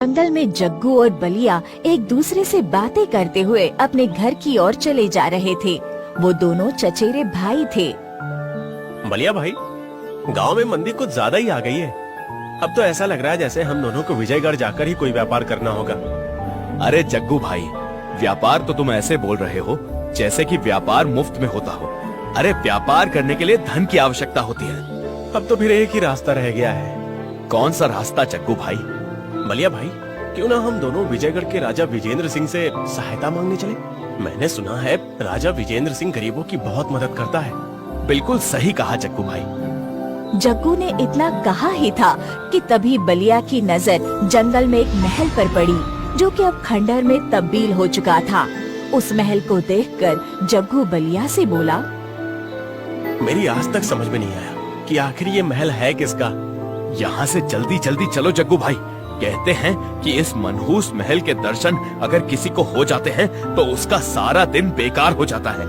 जंगल में जग्गू और बलिया एक दूसरे से बातें करते हुए अपने घर की ओर चले जा रहे थे। वो दोनों चचेरे भाई थे। बलिया भाई, गांव में मंदी कुछ ज्यादा ही आ गई है। अब तो ऐसा लग रहा है जैसे हम दोनों को विजयगढ़ जाकर ही कोई व्यापार करना होगा। अरे जग्गू भाई, व्यापार तो तुम ऐसे बोल रहे हो जैसे कि व्यापार मुफ्त में होता हो। अरे व्यापार करने के लिए धन की आवश्यकता होती है। अब तो फिर एक ही रास्ता रह गया है। कौन सा रास्ता जग्गू भाई? बलिया भाई, क्यों ना हम दोनों विजयगढ़ के राजा विजेंद्र सिंह से सहायता मांगने चले। मैंने सुना है राजा विजेंद्र सिंह गरीबों की बहुत मदद करता है। बिल्कुल सही कहा जग्गू भाई। जग्गू ने इतना कहा ही था कि तभी बलिया की नजर जंगल में एक महल पर पड़ी, जो कि अब खंडहर में तब्दील हो चुका था। उस महल को देखकर जग्गू बलिया से बोला, मेरी आज तक समझ में नहीं आया कि आखिर ये महल है किसका। यहाँ से जल्दी जल्दी चलो जग्गू भाई। कहते हैं कि इस मनहूस महल के दर्शन अगर किसी को हो जाते हैं तो उसका सारा दिन बेकार हो जाता है।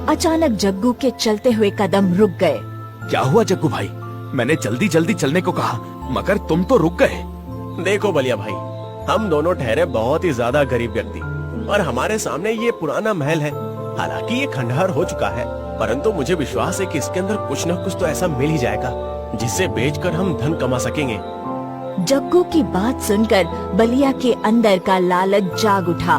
अचानक जग्गू के चलते हुए कदम रुक गए। क्या हुआ जग्गू भाई? मैंने जल्दी जल्दी चलने को कहा मगर तुम तो रुक गए। देखो बलिया भाई, हम दोनों ठहरे बहुत ही ज्यादा गरीब व्यक्ति और हमारे सामने ये पुराना महल है। हालांकि ये खंडहर हो चुका है, परंतु मुझे विश्वास है कि इसके अंदर कुछ न कुछ तो ऐसा मिल ही जाएगा जिससे बेचकर हम धन कमा सकेंगे। जग्गू की बात सुनकर बलिया के अंदर का लालच जाग उठा।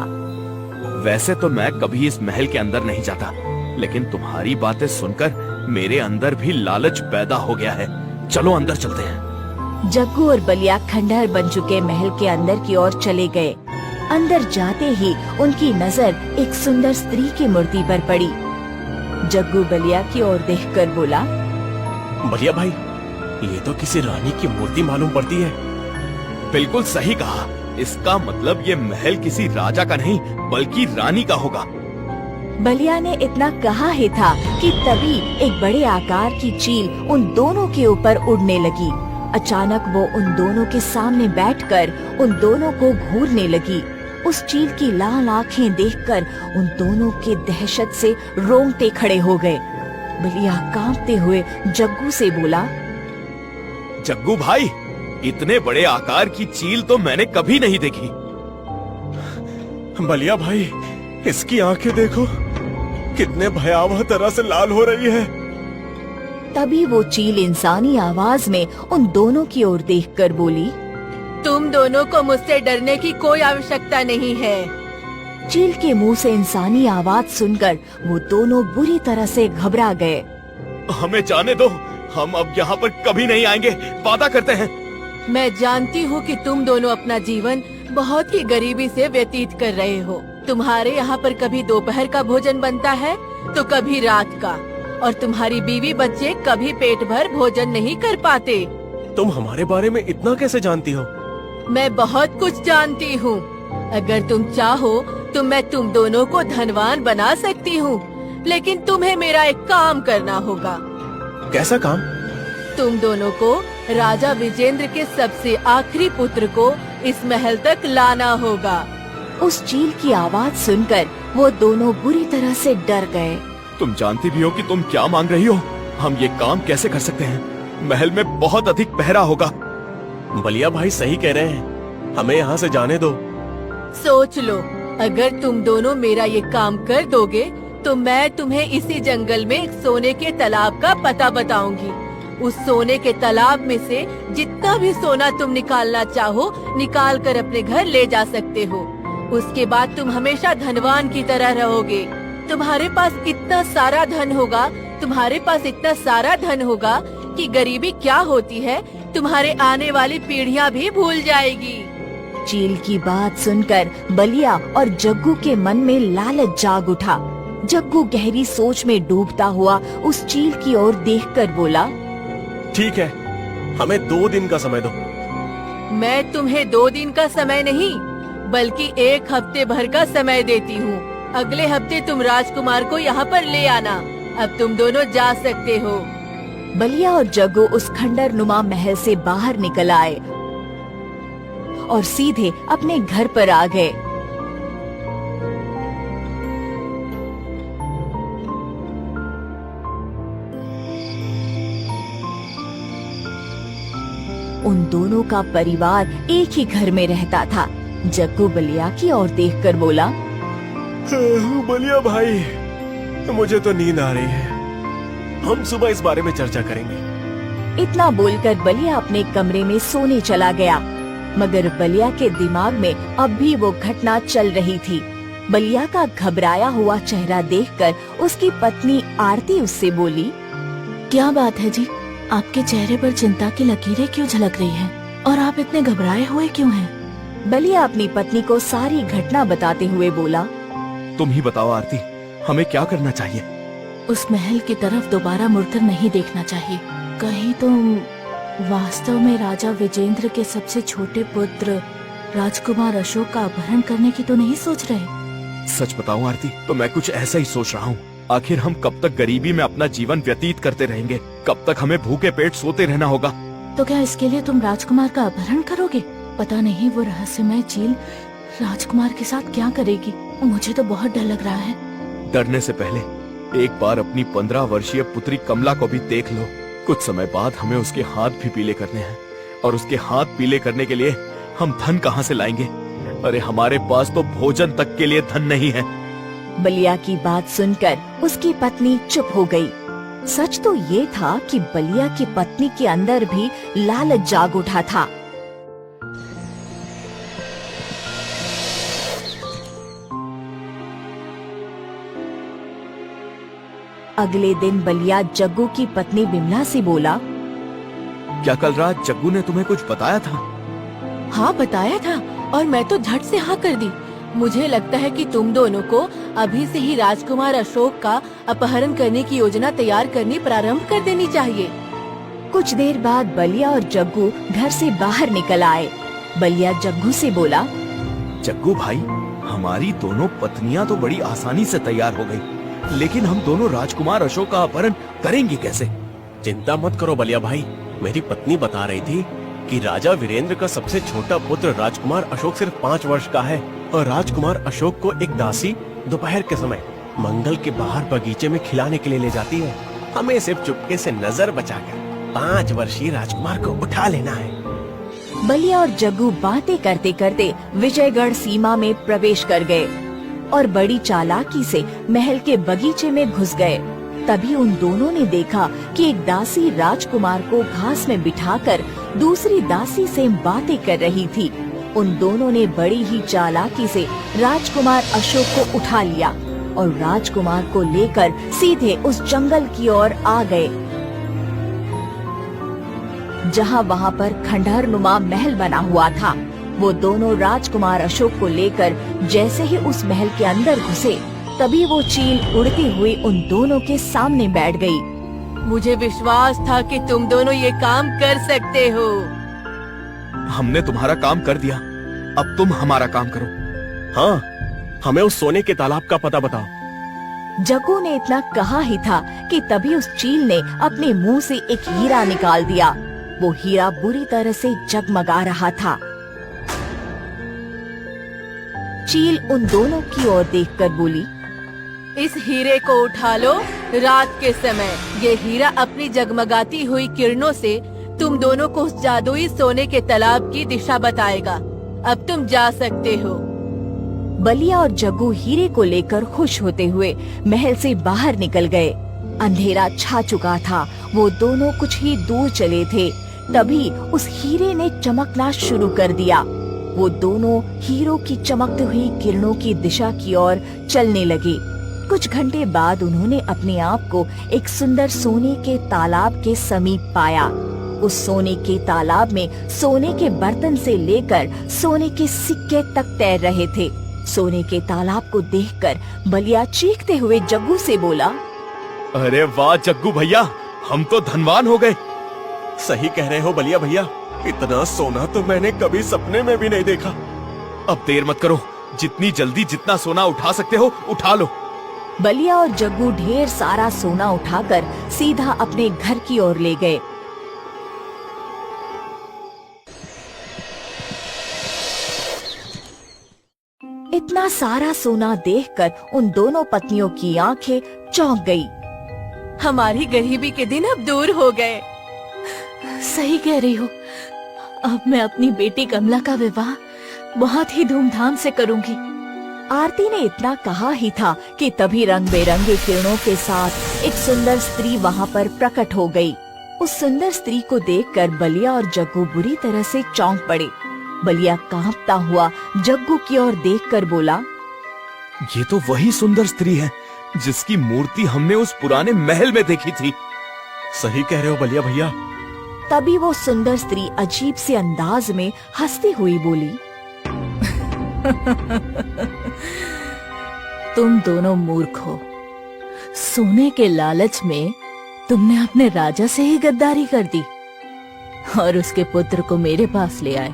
वैसे तो मैं कभी इस महल के अंदर नहीं जाता, लेकिन तुम्हारी बातें सुनकर मेरे अंदर भी लालच पैदा हो गया है। चलो अंदर चलते हैं। जग्गू और बलिया खंडहर बन चुके महल के अंदर की ओर चले गए। अंदर जाते ही उनकी नजर एक सुंदर स्त्री की मूर्ति पर पड़ी। जग्गू बलिया की ओर देखकर बोला, बलिया भाई, ये तो किसी रानी की मूर्ति मालूम पड़ती है। बिल्कुल सही कहा। इसका मतलब ये महल किसी राजा का नहीं बल्कि रानी का होगा। बलिया ने इतना कहा ही था कि तभी एक बड़े आकार की चील उन दोनों के ऊपर उड़ने लगी। अचानक वो उन दोनों के सामने बैठकर उन दोनों को घूरने लगी। उस चील की लाल आंखें देखकर उन दोनों के दहशत से रोंगटे खड़े हो गए। बलिया कांपते हुए जग्गू से बोला, जग्गू भाई, इतने बड़े आकार की चील तो मैंने कभी नहीं देखी। बलिया भाई, इसकी आंखें देखो, कितने भयावह तरह से लाल हो रही है। तभी वो चील इंसानी आवाज में उन दोनों की ओर देखकर बोली, तुम दोनों को मुझसे डरने की कोई आवश्यकता नहीं है। चील के मुंह से इंसानी आवाज सुनकर वो दोनों बुरी तरह से घबरा गए। हमें जाने दो, हम अब यहाँ पर कभी नहीं आएंगे, वादा करते हैं। मैं जानती हूँ कि तुम दोनों अपना जीवन बहुत ही गरीबी से व्यतीत कर रहे हो। तुम्हारे यहाँ पर कभी दोपहर का भोजन बनता है तो कभी रात का, और तुम्हारी बीवी बच्चे कभी पेट भर भोजन नहीं कर पाते। तुम हमारे बारे में इतना कैसे जानती हो? मैं बहुत कुछ जानती हूँ। अगर तुम चाहो तो मैं तुम दोनों को धनवान बना सकती हूँ, लेकिन तुम्हें मेरा एक काम करना होगा। कैसा काम? तुम दोनों को राजा विजेंद्र के सबसे आखिरी पुत्र को इस महल तक लाना होगा। उस चील की आवाज सुनकर वो दोनों बुरी तरह से डर गए। तुम जानती भी हो कि तुम क्या मांग रही हो। हम ये काम कैसे कर सकते हैं? महल में बहुत अधिक पहरा होगा। बलिया भाई सही कह रहे हैं, हमें यहाँ से जाने दो। सोच लो, अगर तुम दोनों मेरा ये काम कर दोगे तो मैं तुम्हें इसी जंगल में एक सोने के तालाब का पता बताऊंगी। उस सोने के तालाब में से जितना भी सोना तुम निकालना चाहो निकाल कर अपने घर ले जा सकते हो। उसके बाद तुम हमेशा धनवान की तरह रहोगे। तुम्हारे पास इतना सारा धन होगा, तुम्हारे पास इतना सारा धन होगा कि गरीबी क्या होती है तुम्हारे आने वाली पीढ़ियां भी भूल जाएगी। चील की बात सुनकर बलिया और जग्गू के मन में लालच जाग उठा। जग्गू गहरी सोच में डूबता हुआ उस चील की ओर देखकर बोला, ठीक है, हमें 2 दिन का समय दो। मैं तुम्हें 2 दिन का समय नहीं बल्कि 1 हफ्ते भर का समय देती हूँ। अगले हफ्ते तुम राजकुमार को यहाँ पर ले आना। अब तुम दोनों जा सकते हो। बलिया और जग्गू उस खंडर नुमा महल से बाहर निकल आए और सीधे अपने घर पर आ गए। उन दोनों का परिवार एक ही घर में रहता था। जग्गू बलिया की ओर देखकर बोला, बलिया भाई, मुझे तो नींद आ रही है, हम सुबह इस बारे में चर्चा करेंगे। इतना बोलकर बलिया अपने कमरे में सोने चला गया, मगर बलिया के दिमाग में अब भी वो घटना चल रही थी। बलिया का घबराया हुआ चेहरा देखकर उसकी पत्नी आरती उससे बोली, क्या बात है जी, आपके चेहरे पर चिंता की लकीरें क्यों झलक रही हैं? और आप इतने घबराए हुए क्यों हैं? बलिया अपनी पत्नी को सारी घटना बताते हुए बोला, तुम ही बताओ आरती, हमें क्या करना चाहिए? उस महल की तरफ दोबारा मुड़कर नहीं देखना चाहिए। कहीं तुम वास्तव में राजा विजेंद्र के सबसे छोटे पुत्र राजकुमार अशोक का अपहरण करने की तो नहीं सोच रहे? सच बताऊं आरती, तो मैं कुछ ऐसा ही सोच रहा हूँ। आखिर हम कब तक गरीबी में अपना जीवन व्यतीत करते रहेंगे? कब तक हमें भूखे पेट सोते रहना होगा? तो क्या इसके लिए तुम राजकुमार का अपहरण करोगे? पता नहीं वो रहस्यमय चील राजकुमार के साथ क्या करेगी। मुझे तो बहुत डर लग रहा है। डरने से पहले एक बार अपनी 15 वर्षीय पुत्री कमला को भी देख लो। कुछ समय बाद हमें उसके हाथ भी पीले करने हैं, और उसके हाथ पीले करने के लिए हम धन कहाँ से लाएंगे? अरे हमारे पास तो भोजन तक के लिए धन नहीं है। बलिया की बात सुनकर उसकी पत्नी चुप हो गई। सच तो ये था कि बलिया की पत्नी के अंदर भी लालच जाग उठा था। अगले दिन बलिया जग्गू की पत्नी बिमला से बोला, क्या कल रात जग्गू ने तुम्हें कुछ बताया था? हाँ बताया था, और मैं तो झट से हाँ कर दी। मुझे लगता है कि तुम दोनों को अभी से ही राजकुमार अशोक का अपहरण करने की योजना तैयार करनी प्रारंभ कर देनी चाहिए। कुछ देर बाद बलिया और जग्गू घर से बाहर निकल आए। बलिया जग्गू से बोला, जग्गू भाई, हमारी दोनों पत्नियां तो बड़ी आसानी से तैयार हो गई, लेकिन हम दोनों राजकुमार अशोक का अपहरण करेंगे कैसे? चिंता मत करो बलिया भाई, मेरी पत्नी बता रही थी कि राजा वीरेंद्र का सबसे छोटा पुत्र राजकुमार अशोक सिर्फ 5 वर्ष का है, और राजकुमार अशोक को एक दासी दोपहर के समय मंगल के बाहर बगीचे में खिलाने के लिए ले जाती है। हमें सिर्फ चुपके से नजर बचाकर 5 वर्षीय राजकुमार को उठा लेना है। बलिया और जग्गू बातें करते करते विजयगढ़ सीमा में प्रवेश कर गए और बड़ी चालाकी से महल के बगीचे में घुस गए। तभी उन दोनों ने देखा कि एक दासी राजकुमार को घास में बिठाकर दूसरी दासी से बातें कर रही थी। उन दोनों ने बड़ी ही चालाकी से राजकुमार अशोक को उठा लिया और राजकुमार को लेकर सीधे उस जंगल की ओर आ गए, जहाँ वहाँ पर खंडहर नुमा महल बना हुआ था। वो दोनों राजकुमार अशोक को लेकर जैसे ही उस महल के अंदर घुसे, तभी वो चील उड़ते हुए उन दोनों के सामने बैठ गई। मुझे विश्वास था कि तुम दोनों ये काम कर सकते हो। हमने तुम्हारा काम कर दिया, अब तुम हमारा काम करो। हाँ, हमें उस सोने के तालाब का पता बताओ। जग्गू ने इतना कहा ही था कि तभी उस चील ने अपने मुंह से एक हीरा निकाल दिया। वो हीरा बुरी तरह से जगमगा रहा था। चील उन दोनों की ओर देखकर बोली, इस हीरे को उठा लो। रात के समय ये हीरा अपनी जगमगाती हुई किरणों से तुम दोनों को उस जादुई सोने के तालाब की दिशा बताएगा। अब तुम जा सकते हो। बलिया और जग्गू हीरे को लेकर खुश होते हुए महल से बाहर निकल गए। अंधेरा छा चुका था। वो दोनों कुछ ही दूर चले थे, तभी उस हीरे ने चमकना शुरू कर दिया। वो दोनों हीरो की चमकती हुई किरणों की दिशा की ओर चलने लगे। कुछ घंटे बाद उन्होंने अपने आप को एक सुंदर सोने के तालाब के समीप पाया। उस सोने के तालाब में सोने के बर्तन से लेकर सोने के सिक्के तक तैर रहे थे। सोने के तालाब को देखकर बलिया चीखते हुए जग्गू से बोला, अरे वाह जग्गू भैया, हम तो धनवान हो गए। सही कह रहे हो बलिया भैया, इतना सोना तो मैंने कभी सपने में भी नहीं देखा। अब देर मत करो, जितनी जल्दी जितना सोना उठा सकते हो उठा लो। बलिया और जग्गू ढेर सारा सोना उठाकर सीधा अपने घर की ओर ले गए। इतना सारा सोना देखकर उन दोनों पत्नियों की आंखें चौंक गई। हमारी गरीबी के दिन अब दूर हो गए। सही कह रही हो, अब मैं अपनी बेटी कमला का विवाह बहुत ही धूमधाम से करूंगी। आरती ने इतना कहा ही था कि तभी रंग बिरंगे किरणों के साथ एक सुंदर स्त्री वहाँ पर प्रकट हो गई। उस सुंदर स्त्री को देखकर बलिया और जग्गू बुरी तरह से चौंक पड़े। बलिया कांपता हुआ जग्गू की ओर देखकर बोला, ये तो वही सुंदर स्त्री है जिसकी मूर्ति हमने उस पुराने महल में देखी थी। सही कह रहे हो बलिया भैया। तभी वो सुंदर स्त्री अजीब से अंदाज में हंसती हुई बोली, तुम दोनों मूर्ख हो। सोने के लालच में तुमने अपने राजा से ही गद्दारी कर दी और उसके पुत्र को मेरे पास ले आए।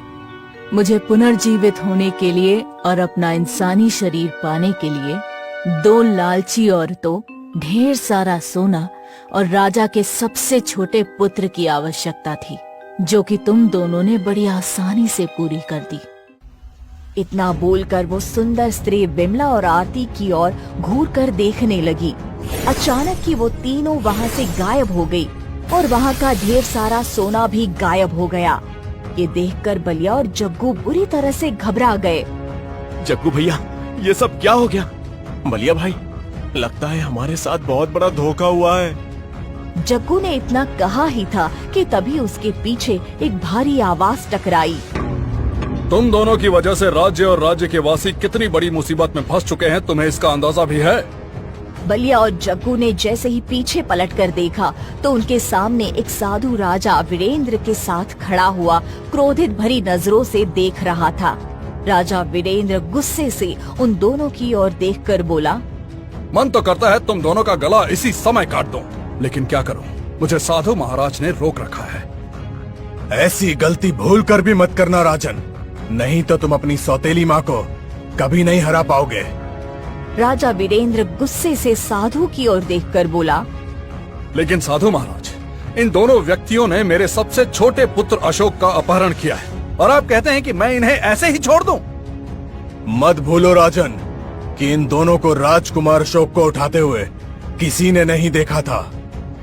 मुझे पुनर्जीवित होने के लिए और अपना इंसानी शरीर पाने के लिए 2 लालची औरतों, ढेर सारा सोना और राजा के सबसे छोटे पुत्र की आवश्यकता थी, जो कि तुम दोनों ने बड़ी आसानी से पूरी कर दी। इतना बोलकर वो सुंदर स्त्री बिमला और आरती की ओर घूर कर देखने लगी। अचानक ही वो तीनों वहाँ से गायब हो गई और वहाँ का ढेर सारा सोना भी गायब हो गया। ये देखकर बलिया और जग्गू बुरी तरह से घबरा गए। जग्गू भैया, ये सब क्या हो गया? बलिया भाई, लगता है हमारे साथ बहुत बड़ा धोखा हुआ है। जग्गू ने इतना कहा ही था कि तभी उसके पीछे एक भारी आवाज टकराई। तुम दोनों की वजह से राज्य और राज्य के वासी कितनी बड़ी मुसीबत में फंस चुके हैं, तुम्हें इसका अंदाजा भी है? बलिया और जग्गू ने जैसे ही पीछे पलटकर देखा तो उनके सामने एक साधु राजा वीरेंद्र के साथ खड़ा हुआ क्रोधित भरी नजरों से देख रहा था। राजा वीरेंद्र गुस्से से उन दोनों की ओर देखकर बोला, मन तो करता है तुम दोनों का गला इसी समय काट दूं, लेकिन क्या करूं, मुझे साधु महाराज ने रोक रखा है। ऐसी गलती भूल कर भी मत करना राजन, नहीं तो तुम अपनी सौतेली माँ को कभी नहीं हरा पाओगे। राजा वीरेंद्र गुस्से से साधु की ओर देखकर बोला, लेकिन साधु महाराज, इन दोनों व्यक्तियों ने मेरे सबसे छोटे पुत्र अशोक का अपहरण किया है और आप कहते हैं कि मैं इन्हें ऐसे ही छोड़ दूं? मत भूलो राजन कि इन दोनों को राजकुमार अशोक को उठाते हुए किसी ने नहीं देखा था।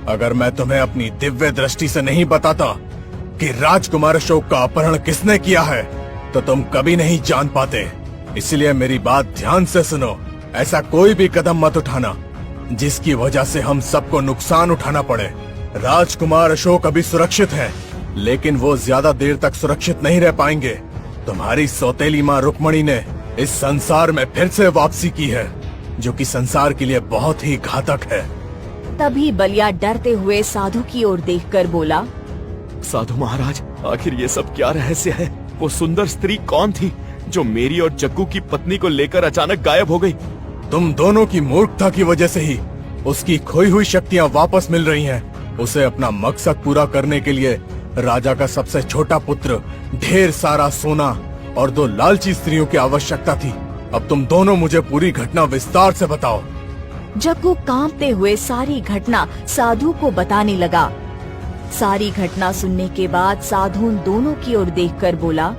अगर मैं तुम्हें अपनी दिव्य दृष्टि से नहीं बताता कि राजकुमार अशोक का अपहरण किसने किया है तो तुम कभी नहीं जान पाते। इसलिए मेरी बात ध्यान से सुनो। ऐसा कोई भी कदम मत उठाना जिसकी वजह से हम सबको नुकसान उठाना पड़े। राजकुमार अशोक अभी सुरक्षित हैं, लेकिन वो ज्यादा देर तक सुरक्षित नहीं रह पाएंगे। तुम्हारी सौतेली माँ रुक्मणी ने इस संसार में फिर से वापसी की है, जो कि संसार के लिए बहुत ही घातक है। तभी बलिया डरते हुए साधु की ओर देखकर बोला, साधु महाराज, आखिर ये सब क्या रहस्य है? वो सुंदर स्त्री कौन थी जो मेरी और जग्गू की पत्नी को लेकर अचानक गायब हो गई? तुम दोनों की मूर्खता की वजह से ही उसकी खोई हुई शक्तियाँ वापस मिल रही हैं। उसे अपना मकसद पूरा करने के लिए राजा का सबसे छोटा पुत्र, ढेर सारा सोना और 2 लालची स्त्रियों की आवश्यकता थी। अब तुम दोनों मुझे पूरी घटना विस्तार से बताओ। जग्गू कांपते हुए सारी घटना साधु को बताने लगा। सारी घटना सुनने के बाद साधु उन दोनों की ओर देखकर बोला,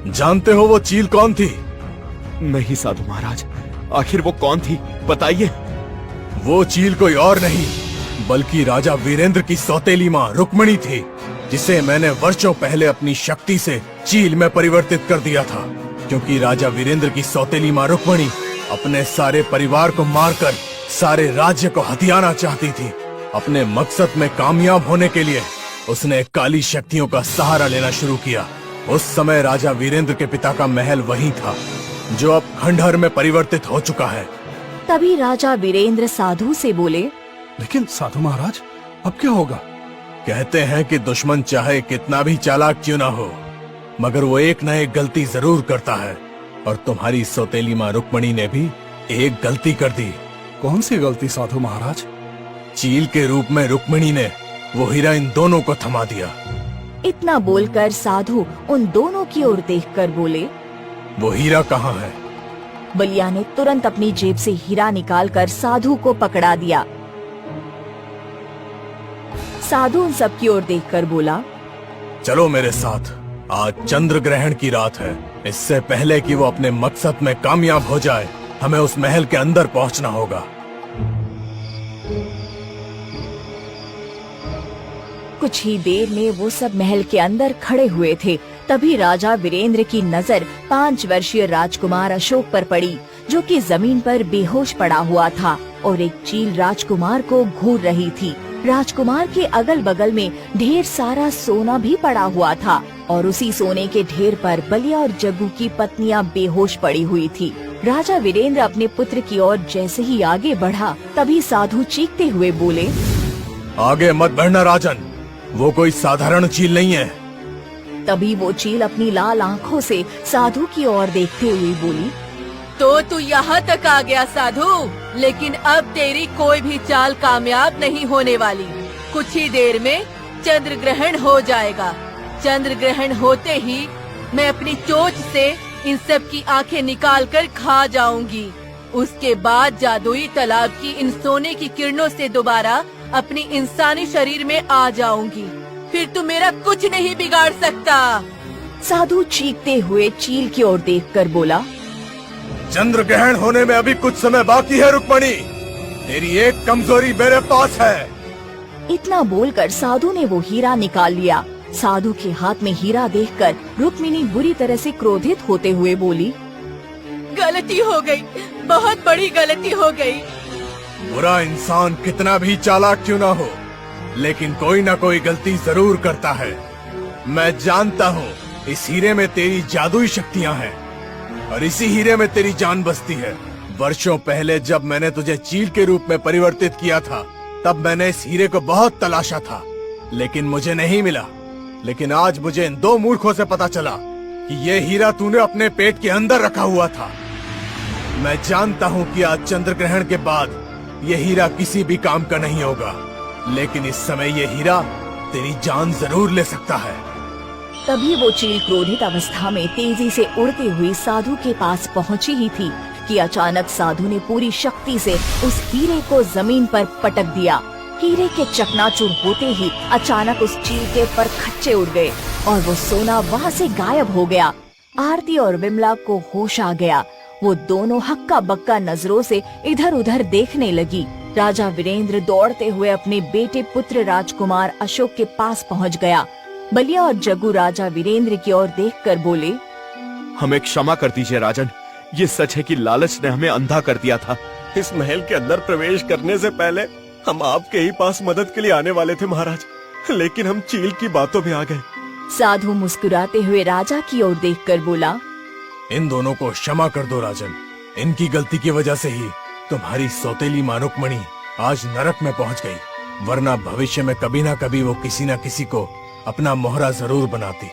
जानते हो वो चील कौन थी? नहीं साधु महाराज, आखिर वो कौन थी, बताइए। वो चील कोई और नहीं बल्कि राजा वीरेंद्र की सौतेली माँ रुक्मणी थी, जिसे मैंने वर्षों पहले अपनी शक्ति से चील में परिवर्तित कर दिया था। क्योंकि राजा वीरेंद्र की सौतेली माँ रुक्मणी अपने सारे परिवार को मारकर सारे राज्य को हथियाना चाहती थी। अपने मकसद में कामयाब होने के लिए उसने काली शक्तियों का सहारा लेना शुरू किया। उस समय राजा वीरेंद्र के पिता का महल वही था, जो अब खंडहर में परिवर्तित हो चुका है। तभी राजा वीरेंद्र साधु से बोले, लेकिन साधु महाराज, अब क्या होगा? कहते हैं कि दुश्मन चाहे कितना भी चालाक क्यों ना हो, मगर वो एक न एक गलती जरूर करता है। और तुम्हारी सौतेली माँ रुक्मणी ने भी एक गलती कर दी। कौन सी गलती साधु महाराज? चील के रूप में रुक्मणी ने वो हीरा इन दोनों को थमा दिया। इतना बोलकर साधु उन दोनों की ओर देखकर बोले, वो हीरा कहाँ है? बलिया ने तुरंत अपनी जेब से हीरा निकालकर साधु को पकड़ा दिया। साधु उन सब की ओर देखकर बोला, चलो मेरे साथ, आज चंद्र ग्रहण की रात है। इससे पहले कि वो अपने मकसद में कामयाब हो जाए, हमें उस महल के अंदर पहुंचना होगा। कुछ ही देर में वो सब महल के अंदर खड़े हुए थे। तभी राजा वीरेंद्र की नजर 5 वर्षीय राजकुमार अशोक पर पड़ी, जो कि जमीन पर बेहोश पड़ा हुआ था और एक चील राजकुमार को घूर रही थी। राजकुमार के अगल बगल में ढेर सारा सोना भी पड़ा हुआ था और उसी सोने के ढेर पर बलिया और जग्गू की पत्नियां बेहोश पड़ी हुई थी। राजा वीरेंद्र अपने पुत्र की ओर जैसे ही आगे बढ़ा, तभी साधु चीखते हुए बोले, आगे मत बढ़ना राजन, वो कोई साधारण चील नहीं है। तभी वो चील अपनी लाल आँखों से साधु की ओर देखते हुए बोली, तो तू यहाँ तक आ गया साधु, लेकिन अब तेरी कोई भी चाल कामयाब नहीं होने वाली। कुछ ही देर में चंद्र ग्रहण हो जाएगा। चंद्र ग्रहण होते ही मैं अपनी चोंच से इन सब की आंखें निकाल कर खा जाऊंगी। उसके बाद जादुई तालाब की इन सोने की किरणों से दोबारा अपनी इंसानी शरीर में आ जाऊंगी। फिर तू मेरा कुछ नहीं बिगाड़ सकता। साधु चीखते हुए चील की ओर देखकर बोला, चंद्र ग्रहण होने में अभी कुछ समय बाकी है रुक्मणी, तेरी एक कमजोरी मेरे पास है। इतना बोलकर साधु ने वो हीरा निकाल लिया। साधु के हाथ में हीरा देखकर रुक्मिणी बुरी तरह से क्रोधित होते हुए बोली, गलती हो गई, बहुत बड़ी गलती हो गई। बुरा इंसान कितना भी चालाक क्यों ना हो, लेकिन कोई ना कोई गलती जरूर करता है। मैं जानता हूँ इस हीरे में तेरी जादुई शक्तियाँ हैं और इसी हीरे में तेरी जान बसती है। वर्षों पहले जब मैंने तुझे चील के रूप में परिवर्तित किया था, तब मैंने इस हीरे को बहुत तलाशा था, लेकिन मुझे नहीं मिला। लेकिन आज मुझे इन 2 मूर्खों से पता चला कि ये हीरा तूने अपने पेट के अंदर रखा हुआ था। मैं जानता हूँ कि आज चंद्र ग्रहण के बाद ये हीरा किसी भी काम का नहीं होगा, लेकिन इस समय ये हीरा तेरी जान जरूर ले सकता है। तभी वो चील क्रोधित अवस्था में तेजी से उड़ती हुई साधु के पास पहुंची ही थी कि अचानक साधु ने पूरी शक्ति से उस हीरे को जमीन पर पटक दिया। हीरे के चकनाचूर होते ही अचानक उस चील के पर खच्चे उड़ गए और वो सोना वहाँ से गायब हो गया। आरती और विमला को होश आ गया। वो दोनों हक्का बक्का नजरों से इधर उधर देखने लगी। राजा वीरेंद्र दौड़ते हुए अपने बेटे पुत्र राजकुमार अशोक के पास पहुँच गया। बलिया और जग्गू राजा वीरेंद्र की ओर देखकर बोले, हमें क्षमा कर दीजिए राजन, ये सच है कि लालच ने हमें अंधा कर दिया था। इस महल के अंदर प्रवेश करने से पहले हम आपके ही पास मदद के लिए आने वाले थे महाराज, लेकिन हम चील की बातों में आ गए। साधु मुस्कुराते हुए राजा की ओर देखकर बोला, इन दोनों को क्षमा कर दो राजन, इनकी गलती की वजह से ही तुम्हारी सौतेली मां रुक्मणी आज नरक में पहुंच गई, वरना भविष्य में कभी ना कभी वो किसी न किसी को अपना मोहरा जरूर बनाती।